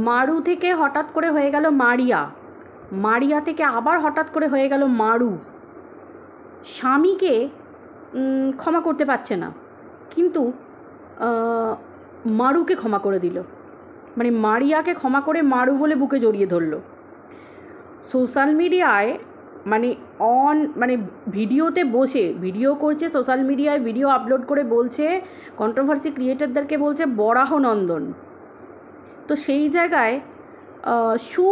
মারু থেকে হঠাৎ করে হয়ে গেল মারিয়া, মারিয়া থেকে আবার হঠাৎ করে হয়ে গেল মারু। স্বামীকে ক্ষমা করতে পারছে না, কিন্তু মারুকে ক্ষমা করে দিল, মানে মারিয়াকে ক্ষমা করে মারু বলে বুকে জড়িয়ে ধরলো। সোশ্যাল মিডিয়ায় মানে ভিডিওতে বসে ভিডিও করছে, সোশ্যাল মিডিয়ায় ভিডিও আপলোড করে বলছে, কন্ট্রোভার্সি ক্রিয়েটারদেরকে বলছে বরাহনন্দন। তো সেই জায়গায় সু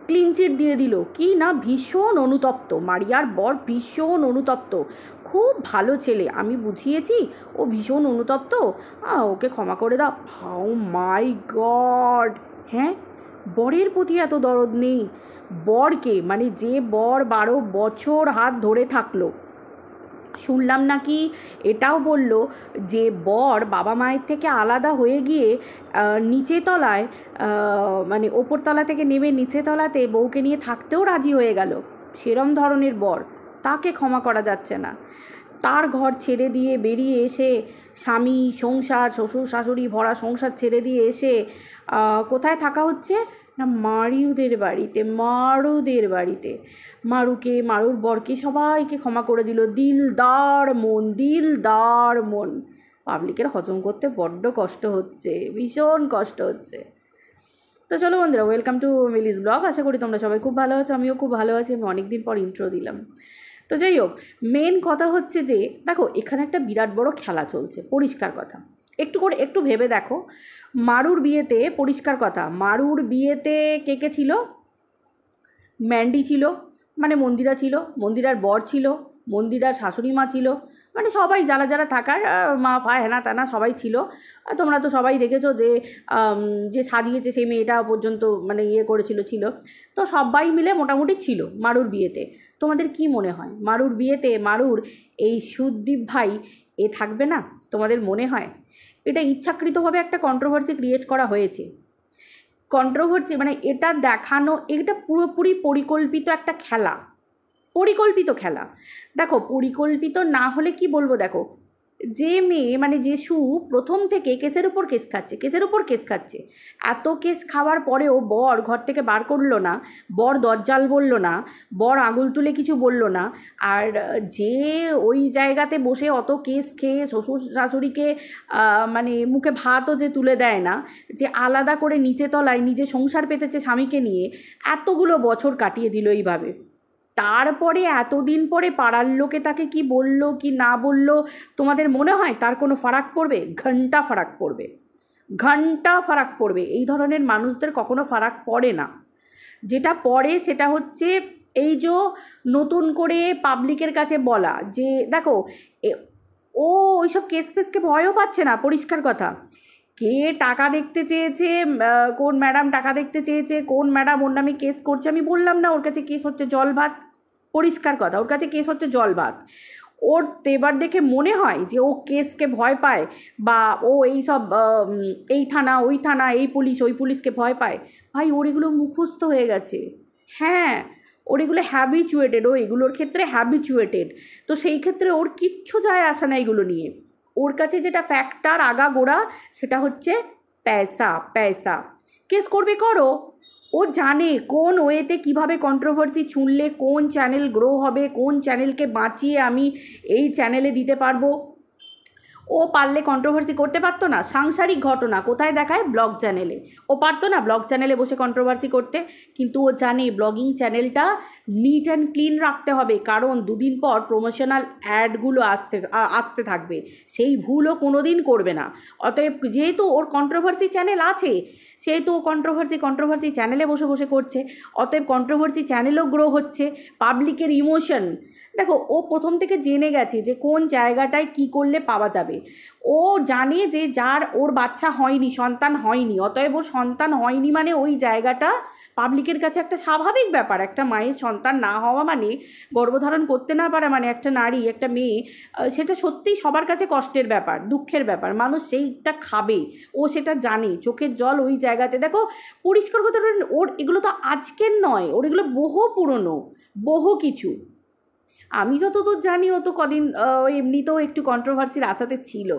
ক্লিনচিট দিয়ে দিল কি না, ভীষণ অনুতপ্ত, মারিয়ার বর ভীষণ অনুতপ্ত, খুব ভালো ছেলে, আমি বুঝিয়েছি, ও ভীষণ অনুতপ্ত, ওকে ক্ষমা করে দাও। How my god! হ্যাঁ, বরের প্রতি এত দরদ নেই? বরকে, মানে যে বর 12 বছর হাত ধরে থাকলো, শুনলাম নাকি এটাও বলল যে বর বাবা মায়ের থেকে আলাদা হয়ে গিয়ে নিচে তলায়, মানে ওপর তলা থেকে নেমে নিচে তলাতে বউকে নিয়ে থাকতেও রাজি হয়ে গেল। সেরম ধরনের বর, তাকে ক্ষমা করা যাচ্ছে না। তার ঘর ছেড়ে দিয়ে বেরিয়ে এসে, স্বামী, সংসার, শ্বশুর শাশুড়ি ভরা সংসার ছেড়ে দিয়ে এসে কোথায় থাকা হচ্ছে না, মারুদের বাড়িতে, মারুদের বাড়িতে। মারুকে, মারুর বরকে সবাইকে ক্ষমা করে দিল, দিলদার মন, দিলদার মন। পাবলিকের হজম করতে বড্ড কষ্ট হচ্ছে, ভীষণ কষ্ট হচ্ছে। তো চলো বন্ধুরা, ওয়েলকাম টু মিলিস ব্লগ। আশা করি তোমরা সবাই খুব ভালো আছো, আমিও খুব ভালো আছি। আমি অনেকদিন পর ইন্ট্রো দিলাম। তো যাই হোক, মেন কথা হচ্ছে যে দেখো, এখানে একটা বিরাট বড় খেলা চলছে। পরিষ্কার কথা, একটু ভেবে দেখো, মারুর বিয়েতে, পরিষ্কার কথা, মারুর বিয়েতে কে কে ছিল? ম্যান্ডি ছিল, মানে মন্দিরা ছিল, মন্দিরার বর ছিল, মন্দিরার শাশুড়ি মা ছিল, মানে সবাই যারা যারা থাকার, মা ফা হেনা তেনা সবাই ছিল। তোমরা তো সবাই দেখেছো যে যে সাজিয়েছে সেই মেয়েটা পর্যন্ত, মানে ইয়ে করেছিল, ছিল। তো সবাই মিলে মোটামুটি ছিল মারুর বিয়েতে। তোমাদের কি মনে হয় মারুর বিয়েতে মারুর এই সুদীপ ভাই থাকবে না? তোমাদের মনে হয় এটা ইচ্ছাকৃতভাবে একটা কন্ট্রোভার্সি ক্রিয়েট করা হয়েছে? কন্ট্রোভার্সি মানে এটা দেখানো, এটা পুরোপুরি পরিকল্পিত একটা খেলা, পরিকল্পিত খেলা। দেখো, পরিকল্পিত না হলে কি বলবো, দেখো, যে মেয়ে, মানে যে সু প্রথম থেকে কেসের উপর কেস খাচ্ছে, কেসের উপর কেস খাচ্ছে, এত কেস খাওয়ার পরেও বর ঘর থেকে বার করলো না, বর দজ্জাল বলল না, বর আঙুল তুলে কিছু বলল না। আর যে ওই জায়গাতে বসে অত কেস খেয়ে শ্বশুর শাশুড়িকে মানে মুখে ভাতও যে তুলে দেয় না, যে আলাদা করে নিচে তলায় নিজে সংসার পেতেছে স্বামীকে নিয়ে, এতগুলো বছর কাটিয়ে দিল এইভাবে। তারপরে এতদিন পরে পাড়ার লোকে তাকে কি বলল কি না বলল, তোমাদের মনে হয় তার কোনো ফারাক পড়বে? ঘন্টা ফারাক পড়বে, ঘন্টা ফারাক পড়বে। এই ধরনের মানুষদের কখনো ফারাক পড়ে না। যেটা পড়ে সেটা হচ্ছে এই যে নতুন করে পাবলিকের কাছে বলা যে দেখো, ও ওইসব কেস ফেসকে ভয়ও পাচ্ছে না। পরিষ্কার কথা, কে টাকা দেখতে চেয়েছে, কোন ম্যাডাম টাকা দেখতে চেয়েছে, কোন ম্যাডাম ওর নামে কেস করছে, আমি বললাম না ওর কাছে কেস হচ্ছে জল ভাত? পরিষ্কার কথা, ওর কাছে কেস হচ্ছে জল ভাত। ওর তেবার দেখে মনে হয় যে ও কেসকে ভয় পায়, বা ও এই সব এই থানা ওই থানা, এই পুলিশ ওই পুলিশকে ভয় পায়? ভাই, ওর এগুলো মুখস্থ হয়ে গেছে। হ্যাঁ, ওর এগুলো হ্যাবিচুয়েটেড, ও এগুলোর ক্ষেত্রে হ্যাবিচুয়েটেড। তো সেই ক্ষেত্রে ওর কিচ্ছু যায় আসে না এগুলো নিয়ে। ওর কাছে যেটা ফ্যাক্টর আগাগোড়া, সেটা হচ্ছে পয়সা, পয়সা। কেস করবে করো, ও জানে কোন ওয়েতে কিভাবে কন্ট্রোভার্সি ছুঁড়লে কোন চ্যানেল গ্রো হবে, কোন চ্যানেলকে বাঁচিয়ে আমি এই চ্যানেলে দিতে পারবো। ও পারলে কন্ট্রোভার্সি করতে পারতো না? সাংসারিক ঘটনা কোথায় দেখায়? ব্লগ চ্যানেলে। ও পারতো না ব্লগ চ্যানেলে বসে কন্ট্রোভার্সি করতে? কিন্তু ও জানে ব্লগিং চ্যানেলটা নিট অ্যান্ড ক্লিন রাখতে হবে, কারণ দুদিন পর প্রমোশনাল অ্যাডগুলো আসতে থাকবে, সেই ভুলও কোনো দিন করবে না। অতএব যেহেতু ওর কন্ট্রোভার্সি চ্যানেল আছে, সেহেতু ও কন্ট্রোভার্সি চ্যানেলে বসে বসে করছে, অতএব কন্ট্রোভার্সি চ্যানেলও গ্রো হচ্ছে। পাবলিকের ইমোশন দেখো, ও প্রথম থেকে জেনে গেছে যে কোন জায়গাটায় কি করলে পাওয়া যাবে। ও জানে যে যার ওর বাচ্চা হয়নি, সন্তান হয়নি, অতএব ওর সন্তান হয়নি মানে ওই জায়গাটা পাবলিকের কাছে একটা স্বাভাবিক ব্যাপার। একটা মায়ের সন্তান না হওয়া মানে, গর্ভধারণ করতে না পারা মানে, একটা নারী, একটা মেয়ে, সেটা সত্যিই সবার কাছে কষ্টের ব্যাপার, দুঃখের ব্যাপার। মানুষ সেইটা খাবে, ও সেটা জানে। চোখের জল ওই জায়গাতে, দেখো পরিষ্কার কথা, ওর এগুলো তো আজকের নয়, ওর এগুলো বহু পুরনো, বহু কিছু। আমি যতদূর জানি ও তো কদিন এমনিতেও একটু কন্ট্রোভার্সির আশাতে ছিল,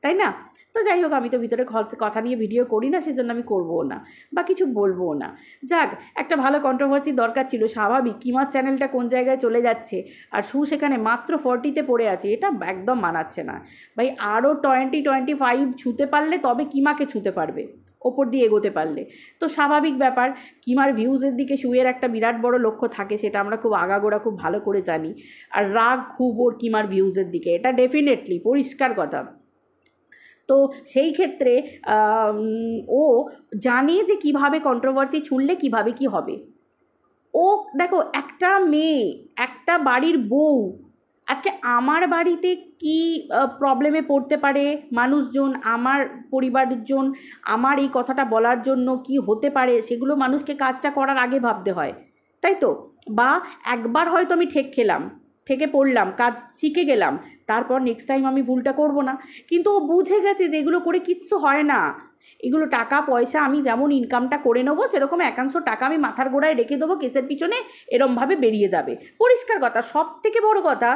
তাই না? তো যাই হোক, আমি তো ভিতরে কথা নিয়ে ভিডিও করি না, সেজন্য আমি করবও না বা কিছু বলবও না। যাক, একটা ভালো কন্ট্রোভার্সি দরকার ছিল, স্বাভাবিক। কিমার চ্যানেলটা কোন জায়গায় চলে যাচ্ছে আর সেখানে মাত্র 40-তে পড়ে আছে, এটা একদম মানাচ্ছে না ভাই। আরও 25 ছুঁতে পারলে তবে কিমাকে ছুঁতে পারবে, ওপর দিয়ে এগোতে পারলে। তো স্বাভাবিক ব্যাপার, কিমার ভিউজের দিকে শুয়ের একটা বিরাট বড় লক্ষ্য থাকে, সেটা আমরা খুব আগাগোড়া খুব ভালো করে জানি। আর রাগ খুব ওর কিমার ভিউজের দিকে, এটা ডেফিনেটলি পরিষ্কার কথা। তো সেই ক্ষেত্রে ও জানে যে কিভাবে কন্ট্রোভার্সি ছুঁড়লে কিভাবে কি হবে। ও দেখো, একটা মেয়ে, একটা বাড়ির বউ, আজকে আমার বাড়িতে কি প্রবলেমে পড়তে পারে মানুষজন, আমার পরিবারজন, আমার এই কথাটা বলার জন্য কি হতে পারে, সেগুলো মানুষকে কাজটা করার আগে ভাবতে হয়, তাই তো? বা একবার হয়তো আমি ঠেকে পড়লাম, কাজ শিখে গেলাম, তারপর নেক্সট টাইম আমি ভুলটা করব না। কিন্তু ও বুঝে গেছে যে এগুলো করে কিচ্ছু হয় না, এগুলো টাকা পয়সা আমি যেমন ইনকামটা করে নেবো, সেরকম একাংশ টাকা আমি মাথার গোড়ায় রেখে দেবো, কেসের পিছনে এরমভাবে বেরিয়ে যাবে। পরিষ্কার কথা। সব থেকে বড় কথা,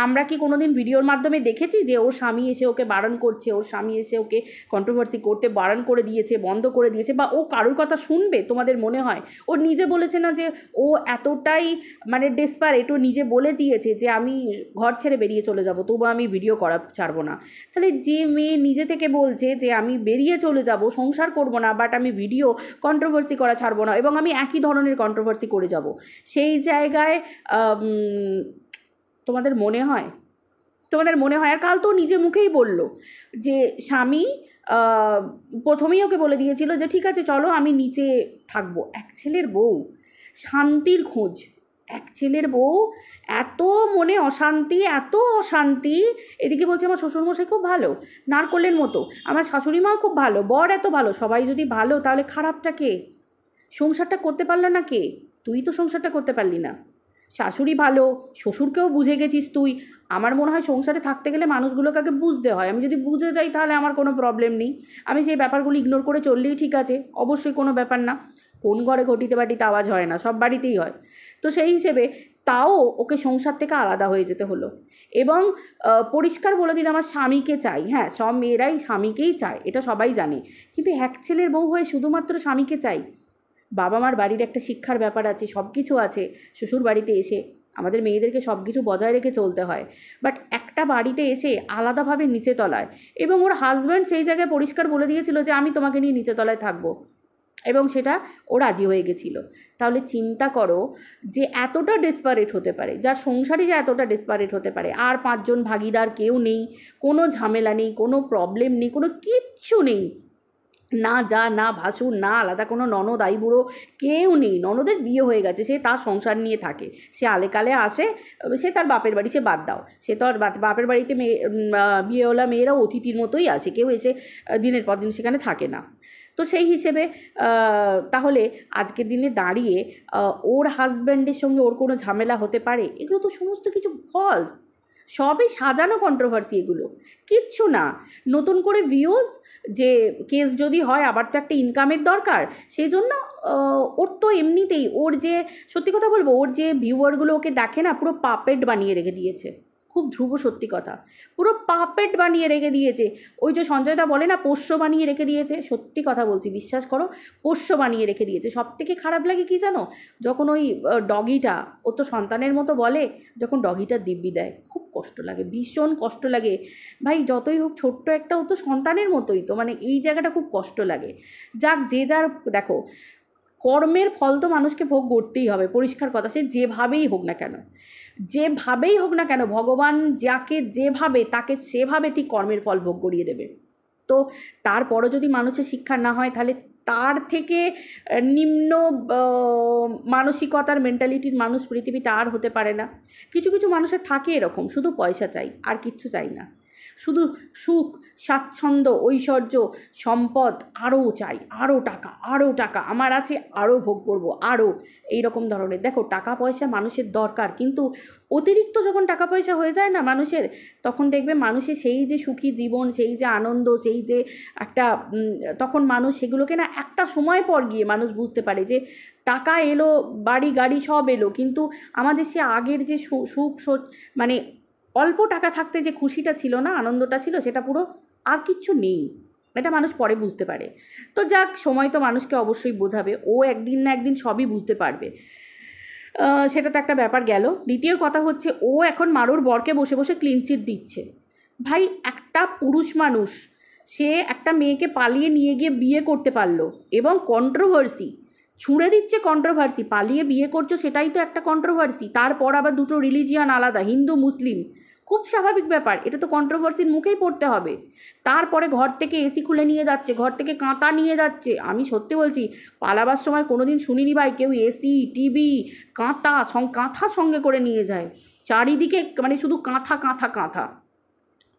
আমরা কি কোনোদিন ভিডিওর মাধ্যমে দেখেছি যে ওর স্বামী এসে ওকে বারণ করছে, ওর স্বামী এসে ওকে কন্ট্রোভার্সি করতে বারণ করে দিয়েছে, বন্ধ করে দিয়েছে, বা ও কারোর কথা শুনবে তোমাদের মনে হয়? ও নিজে বলেছে না যে ও এতটাই মানে ডেসপারেট, ও নিজে বলে দিয়েছে যে আমি ঘর ছেড়ে বেরিয়ে চলে যাব, তবু আমি ভিডিও করা ছাড়বো না। তাহলে যে মেয়ে নিজে থেকে বলছে যে আমি বেরিয়ে চলে যাব, সংসার করব না, বাট আমি ভিডিও কন্ট্রোভার্সি করা ছাড়বো না, এবং আমি একই ধরনের কন্ট্রোভার্সি করে যাব, সেই জায়গায় তোমাদের মনে হয়? আর কাল তো নিজে মুখেই বলল যে স্বামী প্রথমেই ওকে বলে দিয়েছিল যে ঠিক আছে চলো আমি নিচে থাকবো। এক ছেলের বউ, শান্তির খোঁজ, এক ছেলের বউ, এত মনে অশান্তি, এত অশান্তি। এদিকে বলছে আমার শ্বশুরমশাই খুব ভালো, নারকলের মতো, আমার শাশুড়ি মাও খুব ভালো, বর এত ভালো, সবাই যদি ভালো, তাহলে খারাপটা কে? সংসারটা করতে পারলো না কে? তুই তো সংসারটা করতে পারলি না। শাশুড়ি ভালো, শ্বশুরকেও বুঝে গেছিস তুই। আমার মনে হয় সংসারে থাকতে গেলে মানুষগুলোকে আগে বুঝতে হয়। আমি যদি বুঝে যাই তাহলে আমার কোনো প্রবলেম নেই, আমি সেই ব্যাপারগুলো ইগনোর করে চললেই ঠিক আছে, অবশ্যই কোনো ব্যাপার না। কোন ঘরে ঘটিতে বাটিতে আওয়াজ হয় না, সব বাড়িতেই হয়। তো সেই হিসেবে তাও ওকে সংসার থেকে আলাদা হয়ে যেতে হলো, এবং পরিষ্কার বলে দিন আমার স্বামীকে চাই। হ্যাঁ, সব মেয়েরাই স্বামীকেই চায়, এটা সবাই জানে, কিন্তু এক ছেলের বউ হয়ে শুধুমাত্র স্বামীকে চাই? বাবা মার বাড়ির একটা শিক্ষার ব্যাপার আছে, সব কিছু আছে। শ্বশুর বাড়িতে এসে আমাদের মেয়েদেরকে সব কিছু বজায় রেখে চলতে হয়, বাট একটা বাড়িতে এসে আলাদাভাবে নিচে তলায়, এবং ওর হাজব্যান্ড সেই জায়গায় পরিষ্কার বলে দিয়েছিল যে আমি তোমাকে নিয়ে নিচে তলায় থাকবো, এবং সেটা ও রাজি হয়ে গেছিলো। তাহলে চিন্তা করো যে এতটা ডেসপারেট হতে পারে, যার সংসারে যে এতটা ডেসপারেট হতে পারে, আর 5 জন ভাগিদার কেউ নেই, কোনো ঝামেলা নেই, কোনো প্রবলেম নেই, কোনো কিচ্ছু নেই, না যা, না ভাসুর, না আলাদা কোনো ননদ আইবুড়ো, কেউ নেই। ননদের বিয়ে হয়ে গেছে, সে তার সংসার নিয়ে থাকে, সে আলেকালে আসে, সে তার বাপের বাড়ি, সে বাদ দাও, সে তো আর বাপের বাড়িতে বিয়েওয়ালা মেয়েরা অতিথির মতোই আছে, কেউ এসে দিনের পর দিন সেখানে থাকে না। তো সেই হিসেবে তাহলে আজকের দিনে দাঁড়িয়ে ওর হাজব্যান্ডের সঙ্গে ওর কোনো ঝামেলা হতে পারে? এগুলো তো সমস্ত কিছু ফলস, সবই সাজানো কন্ট্রোভার্সি, এগুলো কিচ্ছু না। নতুন করে ভিউজ, যে কেস যদি হয় আবার তো একটা ইনকামের দরকার, সেই জন্য ওর তো এমনিতেই, ওর যে সত্যি কথা বলবো, ওর যে ভিউয়ারগুলো ওকে দেখে না, পুরো পাপেট বানিয়ে রেখে দিয়েছে। খুব ধ্রুব সত্যি কথা, পুরো পাপেট বানিয়ে রেখে দিয়েছে। ওই যে সঞ্জয়দা বলে না পোষ্য বানিয়ে রেখে দিয়েছে, সত্যি কথা বলছি, বিশ্বাস করো, পোষ্য বানিয়ে রেখে দিয়েছে। সব থেকে খারাপ লাগে কি জানো? যখন ওই ডগিটা, ও তো সন্তানের মতো বলে, যখন ডগিটা দিব্যি দেয়, খুব কষ্ট লাগে, ভীষণ কষ্ট লাগে ভাই। যতই হোক ছোট্ট একটা, ও তো সন্তানের মতোই তো, মানে এই জায়গাটা খুব কষ্ট লাগে। যাক, যে যার, দেখো কর্মের ফল তো মানুষকে ভোগ করতেই হবে, পরিষ্কার কথা। সে যেভাবেই হোক না কেন, যেভাবেই হোক না কেন, ভগবান যাকে যেভাবে, তাকে সেভাবে ঠিক কর্মের ফল ভোগ করিয়ে দেবে। তো তারপরও যদি মানুষের শিক্ষা না হয়, তাহলে তার থেকে নিম্ন মানসিকতার মেন্টালিটির মানুষ পৃথিবীতে আর হতে পারে না। কিছু কিছু মানুষের থাকে এরকম, শুধু পয়সা চাই, আর কিচ্ছু চাই না, শুধু সুখ, স্বাচ্ছন্দ্য, ঐশ্বর্য, সম্পদ, আরও চাই, আরও টাকা, আরও টাকা আমার আছে, আরও ভোগ করব, আরও, এইরকম ধরনের। দেখো, টাকা পয়সা মানুষের দরকার, কিন্তু অতিরিক্ত যখন টাকা পয়সা হয়ে যায় না মানুষের, তখন দেখবে মানুষের সেই যে সুখী জীবন, সেই যে আনন্দ, সেই যে একটা, তখন মানুষ সেগুলোকে না একটা সময় পর গিয়ে মানুষ বুঝতে পারে যে টাকা এলো, বাড়ি গাড়ি সব এলো, কিন্তু আমাদের সে আগের যে সুখ, মানে অল্প টাকা থাকতে যে খুশিটা ছিল না, আনন্দটা ছিল, সেটা পুরো আর কিচ্ছু নেই, এটা মানুষ পরে বুঝতে পারে। তো যাক, সময় তো মানুষকে অবশ্যই বোঝাবে, ও একদিন না একদিন সবই বুঝতে পারবে। সেটা তো একটা ব্যাপার গেল। দ্বিতীয় কথা হচ্ছে, ও এখন মারুর বরকে বসে বসে ক্লিন চিট দিচ্ছে। ভাই, একটা পুরুষ মানুষ, সে একটা মেয়েকে পালিয়ে নিয়ে গিয়ে বিয়ে করতে পারলো, এবং কন্ট্রোভার্সি ছুঁড়ে দিচ্ছে, কন্ট্রোভার্সি, পালিয়ে বিয়ে করছো সেটাই তো একটা কন্ট্রোভার্সি, তারপর আবার দুটো রিলিজিয়ান আলাদা, হিন্দু মুসলিম, খুব স্বাভাবিক ব্যাপার, এটা তো কন্ট্রোভার্সির মুখেই পড়তে হবে। তারপরে ঘর থেকে এসি খুলে নিয়ে যাচ্ছে, ঘর থেকে কাঁথা নিয়ে যাচ্ছে। আমি সত্যি বলছি, পালাবার সময় কোনোদিন শুনিনি ভাই কেউ এসি, টিভি, কাঁথা সঙ্গে করে নিয়ে যায়। চারিদিকে মানে শুধু কাঁথা কাঁথা কাঁথা।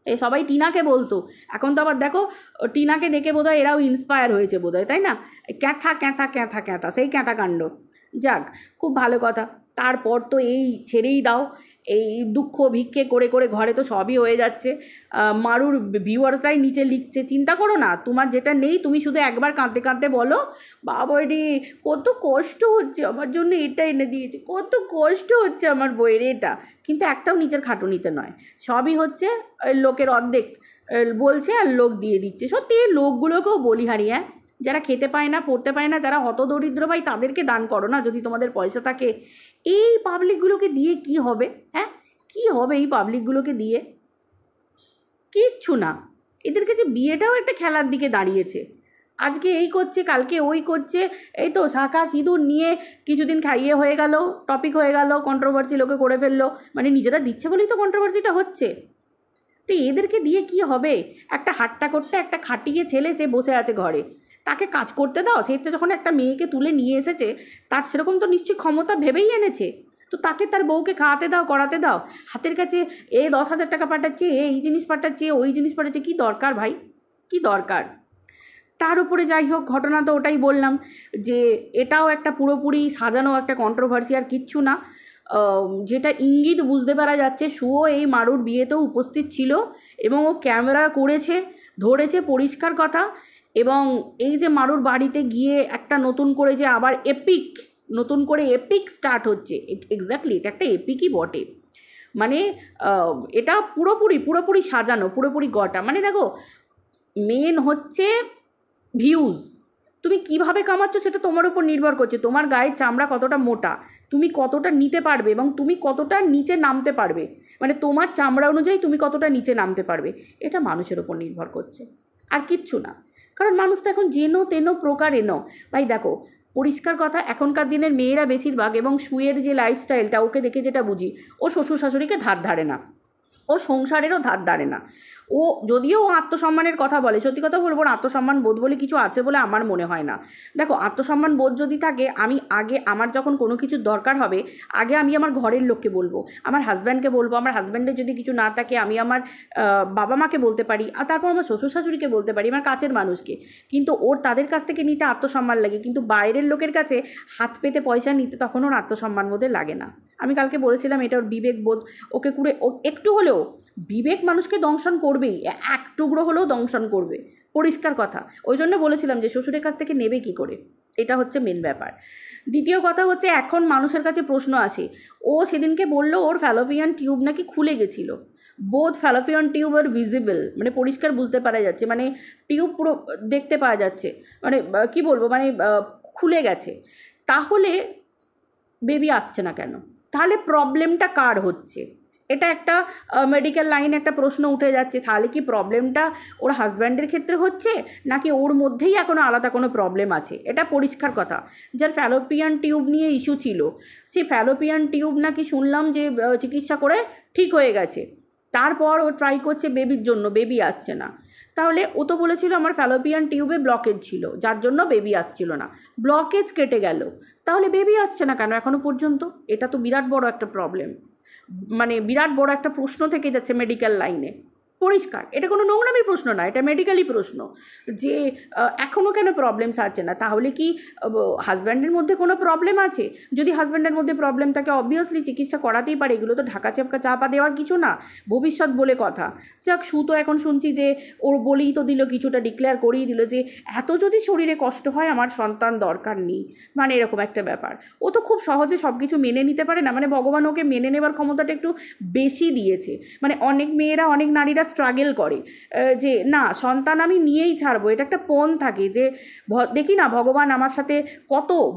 এ সবাই টিনাকে বলতো, এখন তো আবার দেখো টিনাকে দেখে বোধহয় এরাও ইন্সপায়ার হয়েছে বোধহয়, তাই না? ক্যাঁথা ক্যাঁথা ক্যাঁথা ক্যাঁথা, সেই ক্যাঁথা কাণ্ড। যাক, খুব ভালো কথা। তারপর তো এই ছেড়েই দাও, এই দুঃখ ভিক্ষে করে করে ঘরে তো সবই হয়ে যাচ্ছে। মারুর ভিউয়ার্সরাই নিচে লিখছে, চিন্তা করো না, তোমার যেটা নেই তুমি শুধু একবার কাঁদতে কাঁদতে বলো, বাবা রে কত কষ্ট হচ্ছে আমার জন্য, এটা এনে দিয়েছে, কত কষ্ট হচ্ছে আমার বইয়ের এটা। কিন্তু একটাও নিজের খাটুনিতে নয়, সবই হচ্ছে লোকের অর্ধেক বলছে আর লোক দিয়ে দিচ্ছে। সত্যি এই লোকগুলোকেও বলি হারি, হ্যাঁ, যারা খেতে পায় না, পড়তে পায় না, যারা হতদরিদ্র ভাই, তাদেরকে দান করো না যদি তোমাদের পয়সা থাকে। এই পাবলিকগুলোকে দিয়ে কি হবে? হ্যাঁ, কি হবে এই পাবলিকগুলোকে দিয়ে? কিচ্ছু না। এদের কাছে বিয়েটাও একটা খেলার দিকে দাঁড়িয়েছে। আজকে এই করছে, কালকে ওই করছে, এই তো শাঁখা সিঁদুর নিয়ে কিছুদিন খাইয়ে হয়ে গেল, টপিক হয়ে গেল, কন্ট্রোভার্সি লোকে করে ফেললো, মানে নিজেরা দিচ্ছে বলেই তো কন্ট্রোভার্সিটা হচ্ছে। তো এদেরকে দিয়ে কি হবে? একটা হাট্টা করতে একটা খাটিয়ে ছেলে, সে বসে আছে ঘরে, তাকে কাজ করতে দাও। সে তো যখন একটা মেয়েকে তুলে নিয়ে এসেছে, তার সেরকম তো নিশ্চয়ই ক্ষমতা ভেবেই এনেছে, তো তাকে তার বউকে খাওয়াতে দাও, করাতে দাও। হাতের কাছে 10,000 টাকা পাঠাচ্ছে, এই জিনিস পাঠাচ্ছে, ওই জিনিস পাঠাচ্ছে, কি দরকার ভাই, কি দরকার? তার উপরে যাই হোক, ঘটনা তো ওটাই বললাম, যে এটাও একটা পুরোপুরি সাজানো একটা কন্ট্রোভার্সি, আর কিচ্ছু না। যেটা ইঙ্গিত বুঝতে পারা যাচ্ছে, শুও এই মারুর বিয়েতেও উপস্থিত ছিল, এবং ও ক্যামেরা করেছে, ধরেছে, পরিষ্কার কথা। এবং এই যে মারুর বাড়িতে গিয়ে একটা নতুন করে যে আবার নতুন করে এপিক স্টার্ট হচ্ছে, এক্স্যাক্টলি এটা একটা এপিকই বটে। মানে এটা পুরোপুরি সাজানো, পুরোপুরি গটা। মানে দেখো, মেন হচ্ছে ভিউজ। তুমি কিভাবে কামাচ্ছ সেটা তোমার উপর নির্ভর করছে, তোমার গায়ের চামড়া কতটা মোটা, তুমি কতটা নিতে পারবে, এবং তুমি কতটা নিচে নামতে পারবে, মানে তোমার চামড়া অনুযায়ী তুমি কতটা নিচে নামতে পারবে, এটা মানুষের উপর নির্ভর করছে, আর কিচ্ছু না। কারণ মানুষ তো এখন যেনো তেনো প্রকার এনো। ভাই দেখো, পরিষ্কার কথা, এখনকার দিনের মেয়েরা বেশিরভাগ, এবং শুয়ের যে লাইফস্টাইলটা, ওকে দেখে যেটা বুঝি, ও শ্বশুর শাশুড়িকে ধার ধারে না, ও সংসারেরও ধার ধারে না। ও যদিও ও আত্মসম্মানের কথা বলে, সত্যি কথা বলবো, ওর আত্মসম্মান বোধ বলে কিছু আছে বলে আমার মনে হয় না। দেখো, আত্মসম্মান বোধ যদি থাকে, আমি আগে আমার যখন কোনো কিছুর দরকার হবে, আগে আমি আমার ঘরের লোককে বলবো, আমার হাজব্যান্ডকে বলবো, আমার হাজব্যান্ডের যদি কিছু না থাকে আমি আমার বাবা মাকে বলতে পারি, আর তারপর আমার শ্বশুর শাশুড়িকে বলতে পারি, আমার কাছের মানুষকে। কিন্তু ওর তাদের কাছ থেকে নিতে আত্মসম্মান লাগে, কিন্তু বাইরের লোকের কাছে হাত পেতে পয়সা নিতে তখন ওর আত্মসম্মান বোধে লাগে না। আমি কালকে বলেছিলাম, এটা ওর বিবেক বোধ, ওকে কুড়ে ও একটু হলেও বিবেক মানুষকে দংশন করবেই, এক টুকরো হলেও দংশন করবে, পরিষ্কার কথা। ওই জন্য বলেছিলাম যে শ্বশুরের কাছ থেকে নেবে কি করে, এটা হচ্ছে মেন ব্যাপার। দ্বিতীয় কথা হচ্ছে, এখন মানুষের কাছে প্রশ্ন আসে, ও সেদিনকে বললো ওর ফ্যালোপিয়ান টিউব নাকি খুলে গেছিলো। বোথ ফ্যালোপিয়ান টিউব আর ভিজিবল, মানে পরিষ্কার বুঝতে পারা যাচ্ছে, মানে টিউব পুরো দেখতে পাওয়া যাচ্ছে, মানে কি বলবো, মানে খুলে গেছে। তাহলে বেবি আসছে না কেন? তাহলে প্রবলেমটা কার হচ্ছে? এটা একটা মেডিকেল লাইনে একটা প্রশ্ন উঠে যাচ্ছে, তাহলে কি প্রবলেমটা ওর হাজব্যান্ডের ক্ষেত্রে হচ্ছে, নাকি ওর মধ্যেই এখনও আলাদা কোনো প্রবলেম আছে? এটা পরিষ্কার কথা। যার ফ্যালোপিয়ান টিউব নিয়ে ইস্যু ছিল, সেই ফ্যালোপিয়ান টিউব নাকি শুনলাম যে চিকিৎসা করে ঠিক হয়ে গেছে, তারপর ও ট্রাই করছে বেবির জন্য, বেবি আসছে না। তাহলে ও তো বলেছিল আমার ফ্যালোপিয়ান টিউবে ব্লকেজ ছিল, যার জন্য বেবি আসছিল না, ব্লকেজ কেটে গেল, তাহলে বেবি আসছে না কেন এখনো পর্যন্ত? এটা তো বিরাট বড় একটা প্রবলেম, মানে বিরাট বড় একটা প্রশ্ন থেকে যাচ্ছে মেডিকেল লাইনে। পরিষ্কার, এটা কোনো নোংরামি প্রশ্ন না, এটা মেডিকেলই প্রশ্ন, যে এখনও কেন প্রবলেম সারছে না? তাহলে কি হাজব্যান্ডের মধ্যে কোনো প্রবলেম আছে? যদি হাজব্যান্ডের মধ্যে প্রবলেম থাকে, অবভিয়াসলি চিকিৎসা করাতেই পারে, এগুলো তো ঢাকা চাপা দেওয়ার কিছু না, ভবিষ্যৎ বলে কথা। যাক, তো এখন শুনছি যে ওর বলেই তো দিল, কিছুটা ডিক্লেয়ার করেই দিল যে এত যদি শরীরে কষ্ট হয় আমার সন্তান দরকার নেই, মানে এরকম একটা ব্যাপার। ও তো খুব সহজে সব কিছু মেনে নিতে পারে না, মানে ভগবান ওকে মেনে নেবার ক্ষমতাটা একটু বেশি দিয়েছে। মানে অনেক মেয়েরা, অনেক নারীরা স্ট্রাগল করে যে না সন্তান আমি নিয়েই ছাড়বো, এটা একটা পণ থাকে যে দেখি না ভগবান আমার সাথে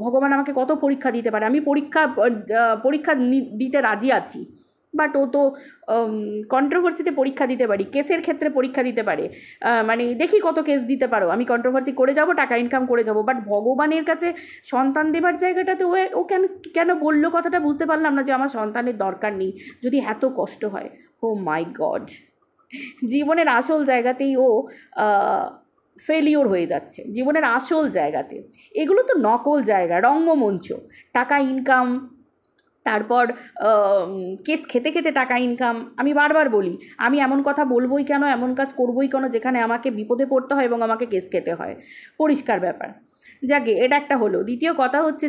ভগবান আমাকে কত পরীক্ষা দিতে পারে, আমি পরীক্ষা দিতে রাজি আছি। বাট ও তো কন্ট্রোভার্সিতে পরীক্ষা দিতে পারি, কেসের ক্ষেত্রে পরীক্ষা দিতে পারে, মানে দেখি কত কেস দিতে পারো, আমি কন্ট্রোভার্সি করে যাব, টাকা ইনকাম করে যাব। বাট ভগবানের কাছে সন্তান দেবার জায়গাটাতে ও কেন বললো কথাটা বুঝতে পারলাম না, যে আমার সন্তানের দরকার নেই যদি এত কষ্ট হয়। ও মাই গড, জীবনের আসল জায়গাতেই ও ফেলিওর হয়ে যাচ্ছে, জীবনের আসল জায়গাতে। এগুলো তো নকল জায়গা, রঙ্গমঞ্চ, টাকা ইনকাম, তারপর কেস খেতে খেতে টাকা ইনকাম। আমি বারবার বলি, আমি এমন কথা বলবোই কেন, এমন কাজ করবোই কেন যেখানে আমাকে বিপদে পড়তে হয় এবং আমাকে কেস খেতে হয়, পরিষ্কার ব্যাপার। যাকে এটা একটা হলো। দ্বিতীয় কথা হচ্ছে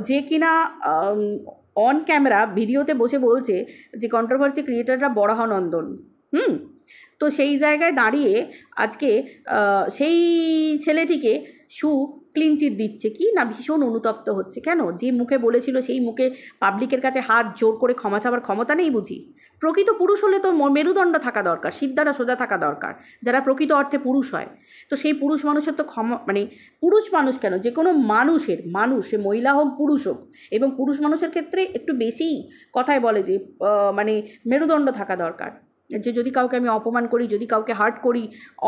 যে কিনা অন ক্যামেরা ভিডিওতে বসে বলছে যে কন্ট্রোভার্সি ক্রিয়েটাররা বরাহনন্দন। তো সেই জায়গায় দাঁড়িয়ে আজকে সেই ছেলেটিকে ক্লিন চিট দিচ্ছে কি না, ভীষণ অনুতপ্ত হচ্ছে। কেন? যে মুখে বলেছিল সেই মুখে পাবলিকের কাছে হাত জোর করে ক্ষমা চাওয়ার ক্ষমতা নেই বুঝি? প্রকৃত পুরুষ হলে তো মেরুদণ্ড থাকা দরকার, সিদ্ধারা সোজা থাকা দরকার, যারা প্রকৃত অর্থে পুরুষ হয়। তো সেই পুরুষ মানুষের তো পুরুষ মানুষ কেন, যে কোনো সে মহিলা হোক পুরুষ হোক, এবং পুরুষ মানুষের ক্ষেত্রে একটু বেশিই কথায় বলে যে মেরুদণ্ড থাকা দরকার। যে যদি কাউকে আমি অপমান করি, যদি কাউকে হার্ট করি,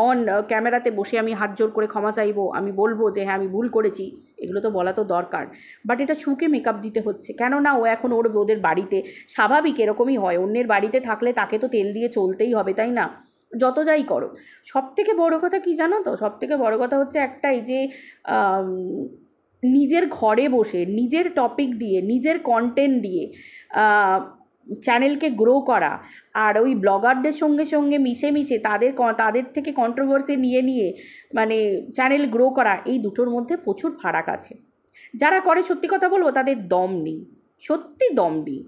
অন ক্যামেরাতে বসে আমি হাত জোর করে ক্ষমা চাইবো, আমি বলবো যে হ্যাঁ আমি ভুল করেছি, এগুলো তো বলা তো দরকার। বাট এটা শুকে মেকআপ দিতে হচ্ছে কেননা ও এখন ওদের বাড়িতে, স্বাভাবিক এরকমই হয়, অন্যের বাড়িতে থাকলে তাকে তো তেল দিয়ে চলতেই হবে, তাই না? যত যাই করো। সবথেকে বড় কথা কি জানো তো, সবথেকে বড় কথা হচ্ছে একটাই, যে নিজের ঘরে বসে নিজের টপিক দিয়ে নিজের কন্টেন্ট দিয়ে চ্যানেলকে গ্রো করা, আর ওই ব্লগারদের সঙ্গে মিশে তাদের থেকে কন্ট্রোভার্সি নিয়ে মানে চ্যানেল গ্রো করা, এই দুটোর মধ্যে প্রচুর ফারাক আছে। যারা করে সত্যি কথা বলবো তাদের দম নেই, সত্যি দম নেই।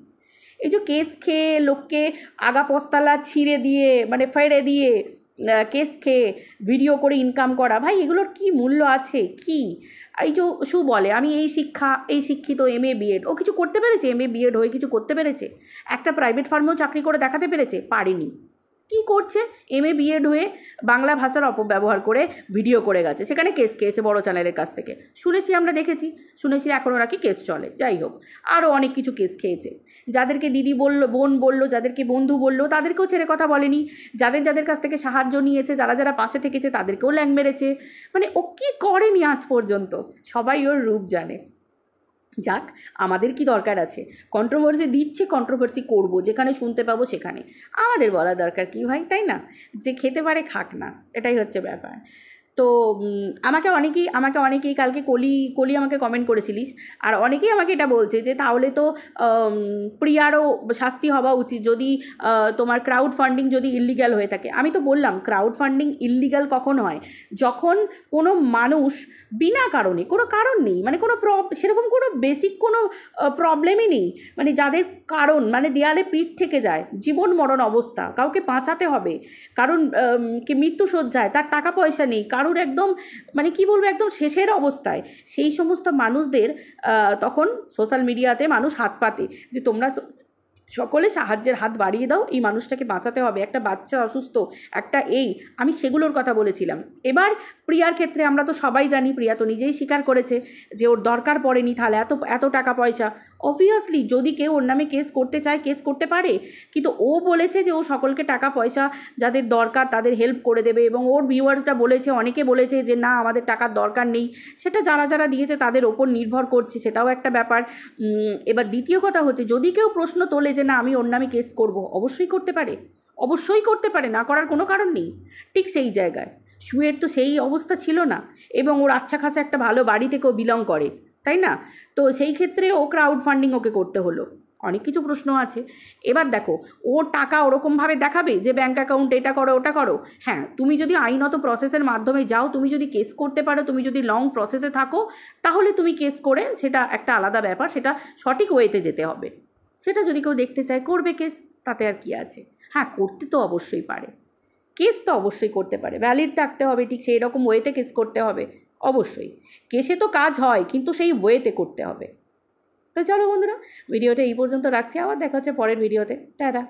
এই যে কেস খেয়ে লোককে আগা পস্তালা ছিঁড়ে দিয়ে মানে ফেড়ে দিয়ে কেস খেয়ে ভিডিও করে ইনকাম করা, ভাই এগুলোর কি মূল্য আছে? কি এই যে বলে আমি এই শিক্ষিত MA BEd, ও কিছু করতে পেরেছে? MA BEd হয়ে কিছু করতে পেরেছে? একটা প্রাইভেট ফার্মেও চাকরি করে দেখাতে পেরেছে? পারেনি। কি করছে? MA BEd হয়ে বাংলা ভাষার অপব্যবহার করে ভিডিও করে গেছে, সেখানে কেস খেয়েছে বড় চ্যানেলের কাছ থেকে, শুনেছি, আমরা দেখেছি, শুনেছি এখনও নাকি কেস চলে। যাই হোক, আরও অনেক কিছু কেস খেয়েছে। যাদেরকে দিদি বললো, বোন বললো, যাদেরকে বন্ধু বললো, তাদেরকেও ছেড়ে কথা বলেনি। যাদের কাছ থেকে সাহায্য নিয়েছে, যারা পাশে থেকেছে, তাদেরকেও ল্যাং মেরেছে। মানে ও কি করেনি আজ পর্যন্ত? সবাই ওর রূপ জানে। যাক, আমাদের কি দরকার আছে? কন্ট্রোভার্সি দিচ্ছে, কন্ট্রোভার্সি করব, যেখানে শুনতে পাবো সেখানে। আমাদের বলা দরকার কি ভাই, তাই না? যে খেতে পারে খাক না, এটাই হচ্ছে ব্যাপার। তো আমাকে অনেকেই কালকে কলি আমাকে কমেন্ট করেছিলিস, আর অনেকেই আমাকে এটা বলছে যে তাহলে তো প্রিয়ারও শাস্তি হওয়া উচিত যদি তোমার ক্রাউড ফান্ডিং যদি ইল্লিগ্যাল হয়ে থাকে। আমি তো বললাম ক্রাউড ফান্ডিং ইল্লিগ্যাল কখন হয়? যখন কোনো মানুষ বিনা কারণে, কোনো কারণ নেই, মানে সেরকম কোনো বেসিক কোনো প্রবলেমই নেই, মানে যাদের কারণ মানে দেয়ালে পিঠ থেকে যায়, জীবন মরণ অবস্থা, কাউকে বাঁচাতে হবে, কারণ কি মৃত্যুশয্যায়, তার টাকা পয়সা নেই, কারোর একদম মানে কি বলবো একদম শেষের অবস্থায়, সেই সমস্ত মানুষদের তখন সোশ্যাল মিডিয়াতে মানুষ হাত পাতে যে তোমরা সকলে সাহায্যের হাত বাড়িয়ে দাও, এই মানুষটাকে বাঁচাতে হবে, একটা বাচ্চা অসুস্থ, আমি সেগুলোর কথা বলেছিলাম। এবার প্রিয়ার ক্ষেত্রে আমরা তো সবাই জানি, প্রিয়া তো নিজেই স্বীকার করেছে যে ওর দরকার পড়েনি, তাহলে এত টাকা পয়সা অবভিয়াসলি যদি কেউ ওর নামে কেস করতে চায় কেস করতে পারে, কিন্তু ও বলেছে যে ও সকলকে টাকা পয়সা যাদের দরকার তাদের হেল্প করে দেবে, এবং ওর ভিউয়ার্সরা বলেছে, অনেকে বলেছে যে না আমাদের টাকার দরকার নেই, সেটা যারা দিয়েছে তাদের ওপর নির্ভর করছে, সেটাও একটা ব্যাপার। এবার দ্বিতীয় কথা হচ্ছে, যদি কেউ প্রশ্ন তোলে যে না আমি ওর নামে কেস করব, অবশ্যই করতে পারে, না করার কোনো কারণ নেই। ঠিক সেই জায়গায় শুয়ের তো সেই অবস্থা ছিল না, এবং ওর আচ্ছা খাসা একটা ভালো বাড়ি থেকেও বিলং করে, তাই না? তো সেই ক্ষেত্রে ও ক্রাউড ফান্ডিং ওকে করতে হলো, অনেক কিছু প্রশ্ন আছে। এবার দেখো, ওর টাকা ওরকমভাবে দেখাবে যে ব্যাঙ্ক অ্যাকাউন্ট এটা করো ওটা করো। হ্যাঁ, তুমি যদি আইনত প্রসেসের মাধ্যমে যাও, তুমি যদি কেস করতে পারো, তুমি যদি লং প্রসেসে থাকো, তাহলে তুমি কেস করে, সেটা একটা আলাদা ব্যাপার, সেটা সঠিক ওয়েতে যেতে হবে। সেটা যদি কেউ দেখতে চায় করবে কেস, তাতে আর কি আছে। হ্যাঁ, করতে তো অবশ্যই পারে, কেস তো অবশ্যই করতে পারে, ভ্যালিড থাকতে হবে, ঠিক সেই রকম ওয়েতে কেস করতে হবে, অবশ্যই। কেসে তো কাজ হয়, কিন্তু সেই ওয়েতে করতে হবে। তো চলো বন্ধুরা, ভিডিওটা এই পর্যন্ত রাখছি, আবার দেখা হচ্ছে পরের ভিডিওতে। টাটা।